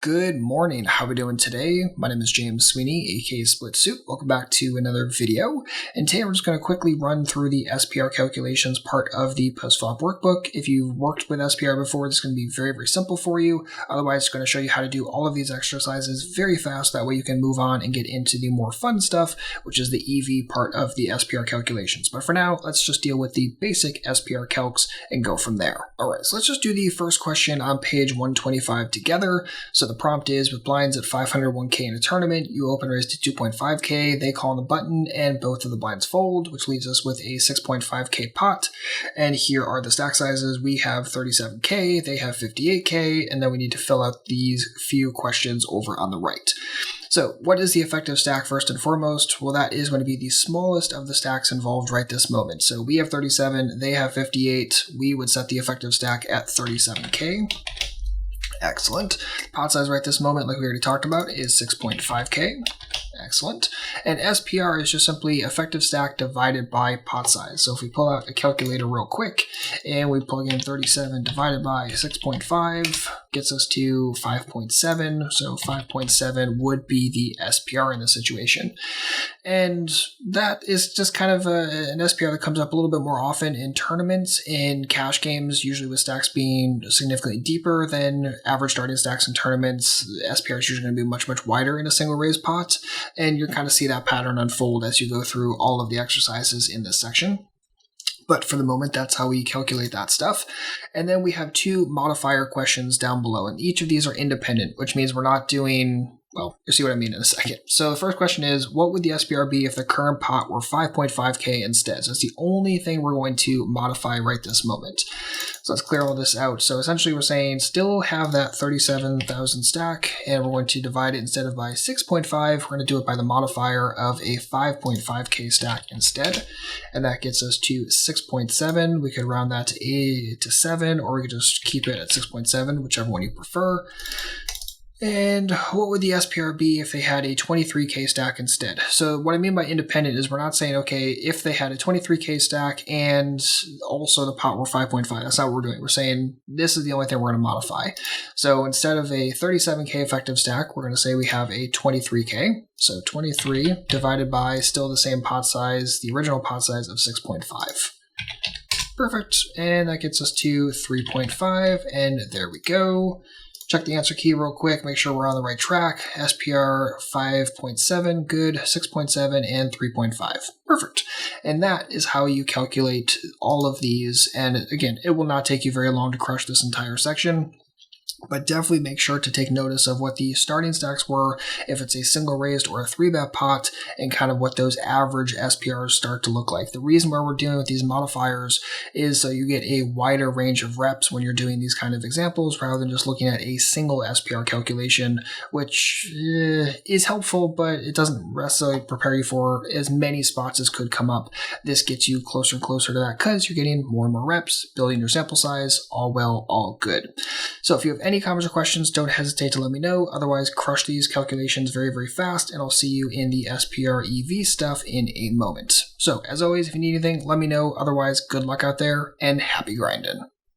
Good morning. How are we doing today? My name is James Sweeney, aka SplitSuit. Welcome back to another video. And today we're just going to quickly run through the SPR calculations part of the Postflop workbook. If you've worked with SPR before, this is going to be very, very simple for you. Otherwise, it's going to show you how to do all of these exercises very fast. That way you can move on and get into the more fun stuff, which is the EV part of the SPR calculations. But for now, let's just deal with the basic SPR calcs and go from there. All right, so let's just do the first question on page 125 together. So the prompt is, with blinds at 501k in a tournament, you open raise to 2.5k, they call on the button, and both of the blinds fold, which leaves us with a 6.5k pot. And here are the stack sizes. We have 37k, they have 58k, and then we need to fill out these few questions over on the right. So what is the effective stack first and foremost? Well, that is going to be the smallest of the stacks involved right this moment. So we have 37, they have 58. We would set the effective stack at 37k. Excellent. Pot size right this moment, like we already talked about, is 6.5k. Excellent. And SPR is just simply effective stack divided by pot size. So if we pull out a calculator real quick and we plug in 37 divided by 6.5, gets us to 5.7. So 5.7 would be the SPR in this situation. And that is just kind of an SPR that comes up a little bit more often in tournaments, in cash games, usually with stacks being significantly deeper than average starting stacks in tournaments. SPR is usually going to be much, much wider in a single raise pot. And you kind of see that pattern unfold as you go through all of the exercises in this section. But for the moment, that's how we calculate that stuff. And then we have two modifier questions down below, and each of these are independent, which means we're not doing, well, you'll see what I mean in a second. So the first question is, what would the SPR be if the current pot were 5.5k instead? So it's the only thing we're going to modify right this moment. So let's clear all this out. So essentially we're saying still have that 37,000 stack, and we're going to divide it instead of by 6.5, we're going to do it by the modifier of a 5.5k stack instead. And that gets us to 6.7. We could round that to 7, or we could just keep it at 6.7, whichever one you prefer. And what would the SPR be if they had a 23k stack instead? So what I mean by independent is we're not saying, okay, if they had a 23k stack and also the pot were 5.5, that's not what we're doing. We're saying this is the only thing we're going to modify. So instead of a 37k effective stack, we're going to say we have a 23k. So 23 divided by still the same pot size, the original pot size of 6.5. Perfect. And that gets us to 3.5. And there we go. Check the answer key real quick, make sure we're on the right track. SPR 5.7, good, 6.7, and 3.5. Perfect. And that is how you calculate all of these. And again, it will not take you very long to crush this entire section. But definitely make sure to take notice of what the starting stacks were, if it's a single raised or a 3-bet pot, and kind of what those average SPRs start to look like. The reason why we're dealing with these modifiers is so you get a wider range of reps when you're doing these kind of examples, rather than just looking at a single SPR calculation, which is helpful, but it doesn't necessarily prepare you for as many spots as could come up. This gets you closer and closer to that because you're getting more and more reps, building your sample size, all well, all good. So if you have any comments or questions, don't hesitate to let me know. Otherwise, crush these calculations very, very fast, and I'll see you in the SPR EV stuff in a moment. So, as always, if you need anything, let me know. Otherwise, good luck out there, and happy grinding.